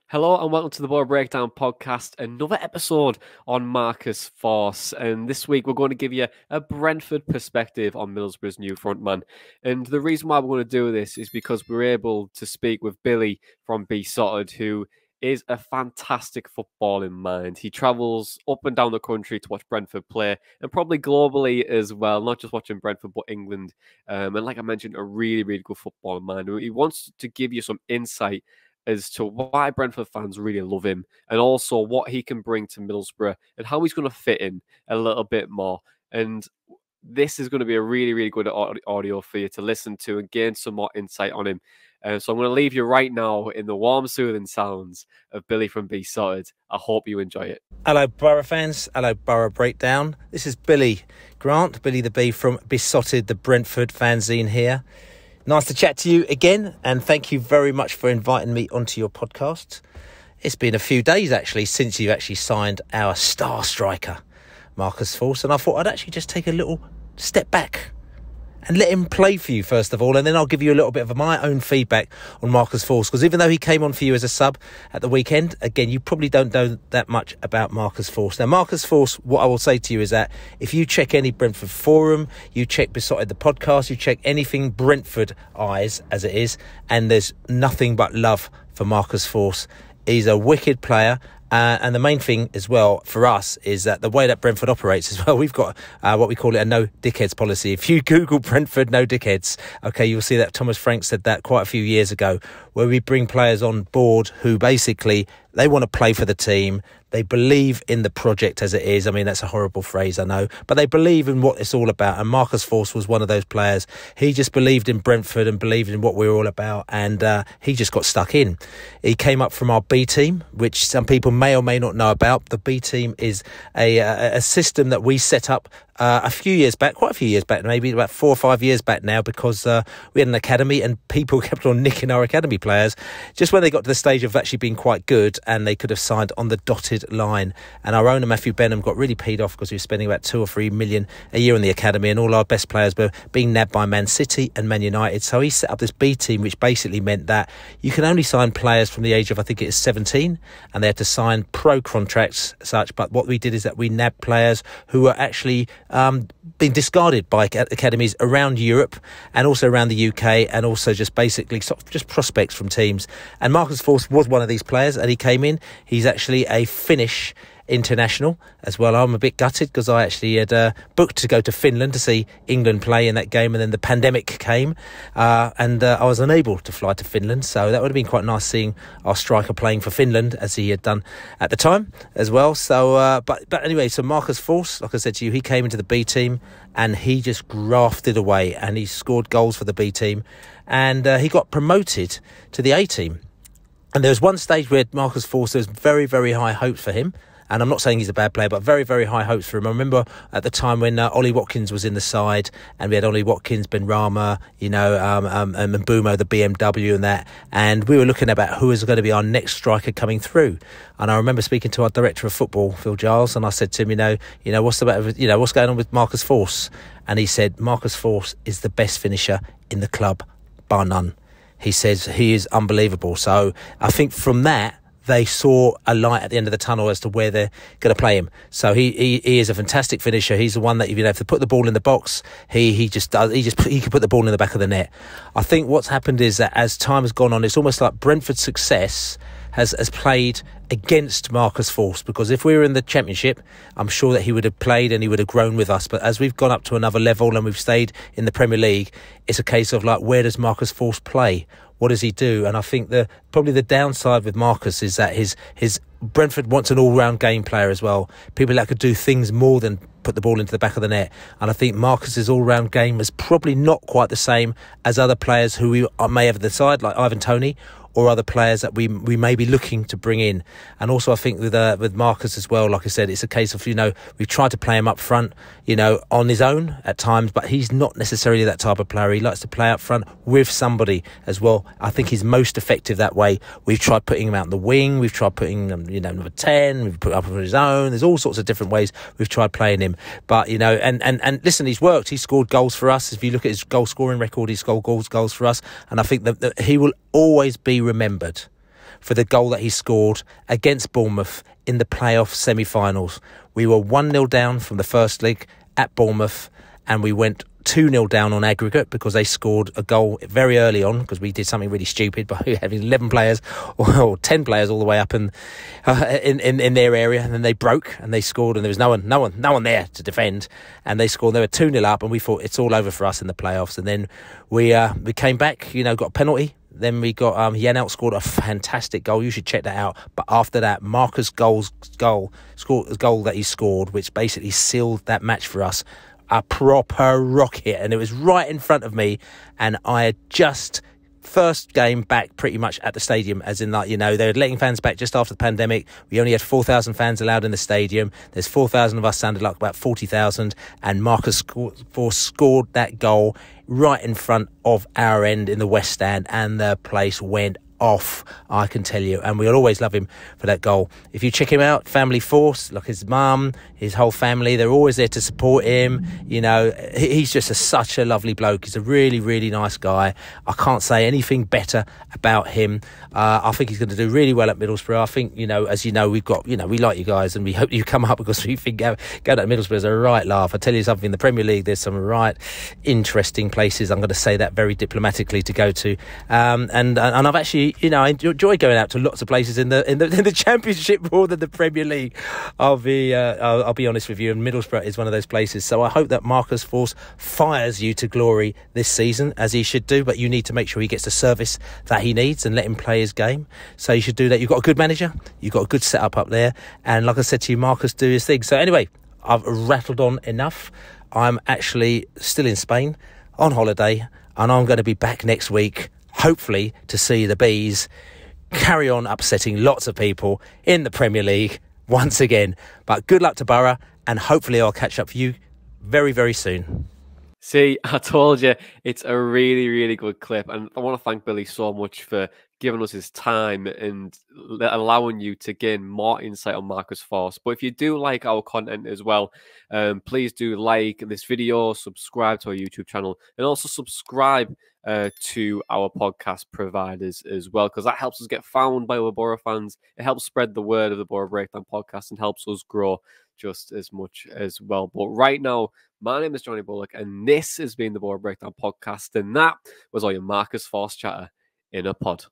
Hello and welcome to the Boro Breakdown podcast, another episode on Marcus Forss. And this week we're going to give you a Brentford perspective on Middlesbrough's new frontman. And the reason why we're going to do this is because we're able to speak with Billy from Beesotted, who is a fantastic footballing mind. He travels up and down the country to watch Brentford play, and probably globally as well, not just watching Brentford, but England. And like I mentioned, a really, really good footballing mind. He wants to give you some insight as to why Brentford fans really love him, and also what he can bring to Middlesbrough and how he's going to fit in a little bit more. And this is going to be a really, really good audio for you to listen to and gain some more insight on him. So I'm going to leave you right now in the warm, soothing sounds of Billy from Beesotted. I hope you enjoy it. Hello, Boro fans. Hello, Boro Breakdown. This is Billy Grant, Billy the Bee from Beesotted, the Brentford fanzine here. Nice to chat to you again, and thank you very much for inviting me onto your podcast. It's been a few days, actually, since you actually signed our star striker, Marcus Forss, and I thought I'd actually just take a little step back and let him play for you, first of all, and then I'll give you a little bit of my own feedback on Marcus Forss, because even though he came on for you as a sub at the weekend, again, you probably don't know that much about Marcus Forss. Now, Marcus Forss, what I will say to you is that if you check any Brentford forum, you check Beesotted the podcast, you check anything Brentford eyes as it is, and there's nothing but love for Marcus Forss. He's a wicked player. And the main thing as well for us is that the way that Brentford operates as well, we've got what we call it a no dickheads policy. If you Google Brentford no dickheads, okay, you'll see that Thomas Frank said that quite a few years ago, where we bring players on board who basically, they want to play for the team. They believe in the project as it is. I mean, that's a horrible phrase, I know. But they believe in what it's all about. And Marcus Forss was one of those players. He just believed in Brentford and believed in what we were all about. And he just got stuck in. He came up from our B team, which some people may or may not know about. The B team is a system that we set up a few years back, quite a few years back, maybe about 4 or 5 years back now, because we had an academy and people kept on nicking our academy players just when they got to the stage of actually being quite good and they could have signed on the dotted line. And our owner, Matthew Benham, got really peed off because we were spending about 2 or 3 million a year on the academy, and all our best players were being nabbed by Man City and Man United. So he set up this B team, which basically meant that you can only sign players from the age of, I think it is 17, and they had to sign pro contracts such. But what we did is that we nabbed players who were actually being discarded by academies around Europe and also around the UK, and also just basically sort of just prospects from teams. And Marcus Forss was one of these players, and he came in. He's actually a Finnish international as well. I'm a bit gutted because I actually had booked to go to Finland to see England play in that game, and then the pandemic came and I was unable to fly to Finland, so that would have been quite nice seeing our striker playing for Finland as he had done at the time as well. So but anyway, so Marcus Forss, like I said to you, he came into the B team and he just grafted away and he scored goals for the B team, and he got promoted to the A team. And there was one stage where Marcus Forss, there was very, very high hopes for him. And I'm not saying he's a bad player, but very, very high hopes for him. I remember at the time when Ollie Watkins was in the side, and we had Ollie Watkins, Ben Rama, and Mbumo, the BMW and that. And we were looking about who was going to be our next striker coming through. And I remember speaking to our director of football, Phil Giles, and I said to him, what's going on with Marcus Forss? And he said, Marcus Forss is the best finisher in the club, bar none. He says he is unbelievable. So I think from that, they saw a light at the end of the tunnel as to where they're going to play him. So he is a fantastic finisher. He's the one that, if you have to put the ball in the box, he can put the ball in the back of the net. I think what's happened is that as time has gone on, it's almost like Brentford's success has played against Marcus Forss, because if we were in the Championship, I'm sure that he would have played and he would have grown with us. But as we've gone up to another level and we've stayed in the Premier League, it's a case of like, where does Marcus Forss play? What does he do? And I think probably the downside with Marcus is that his Brentford wants an all-round game player as well. People that could do things more than put the ball into the back of the net. And I think Marcus's all-round game is probably not quite the same as other players who we may have at the side, like Ivan Toney, or other players that we may be looking to bring in. And also I think with Marcus as well, like I said, it's a case of, we've tried to play him up front, on his own at times, but he's not necessarily that type of player. He likes to play up front with somebody as well. I think he's most effective that way. We've tried putting him out in the wing. We've tried putting him, number 10. We've put him up on his own. There's all sorts of different ways we've tried playing him. But, and listen, he's worked. He's scored goals for us. If you look at his goal scoring record, he's scored goals for us. And I think that he will always be remembered for the goal that he scored against Bournemouth in the playoff semi-finals. We were 1-0 down from the first leg at Bournemouth, and we went 2-0 down on aggregate because they scored a goal very early on because we did something really stupid by having 11 players or 10 players all the way up in their area, and then they broke and they scored, and there was no one there to defend, and they scored. They were 2-0 up, and we thought it's all over for us in the playoffs. And then we came back, got a penalty. Then we got Janelt scored a fantastic goal. You should check that out. But after that, Marcus scored a goal that he scored, which basically sealed that match for us. A proper rocket, and it was right in front of me, and I had just first game back pretty much at the stadium, as in they were letting fans back just after the pandemic. We only had 4,000 fans allowed in the stadium. There's 4,000 of us, sounded like about 40,000, and Marcus Forss scored that goal right in front of our end in the West Stand, and the place went off, I can tell you, and we'll always love him for that goal. If you check him out, Family Force, like his mum, his whole family, they're always there to support him. He's just such a lovely bloke. He's a really, really nice guy. I can't say anything better about him. I think he's going to do really well at Middlesbrough. I think, as you know, we've got, we like you guys, and we hope you come up because we think going to Middlesbrough is a right laugh. I tell you something, in the Premier League, there's some right interesting places. I'm going to say that very diplomatically to go to, and I've actually, I enjoy going out to lots of places in the Championship more than the Premier League. I'll be honest with you, and Middlesbrough is one of those places. So I hope that Marcus Forss fires you to glory this season, as he should do. But you need to make sure he gets the service that he needs and let him play his game. So you should do that. You've got a good manager, you've got a good setup up there, and like I said to you, Marcus, do his thing. So anyway, I've rattled on enough. I'm actually still in Spain on holiday, and I'm going to be back next week, hopefully, to see the Bees carry on upsetting lots of people in the Premier League once again. But good luck to Boro, and hopefully I'll catch up with you very, very soon. See, I told you, it's a really, really good clip. And I want to thank Billy so much for giving us his time and allowing you to gain more insight on Marcus Forss. But if you do like our content as well, please do like this video, subscribe to our YouTube channel, and also subscribe to our podcast providers as well, because that helps us get found by our Boro fans. It helps spread the word of the Boro Breakdown podcast and helps us grow just as much as well. But right now, my name is Johnny Bullock, and this has been the Boro Breakdown podcast, and that was all your Marcus Forss chatter in a pod.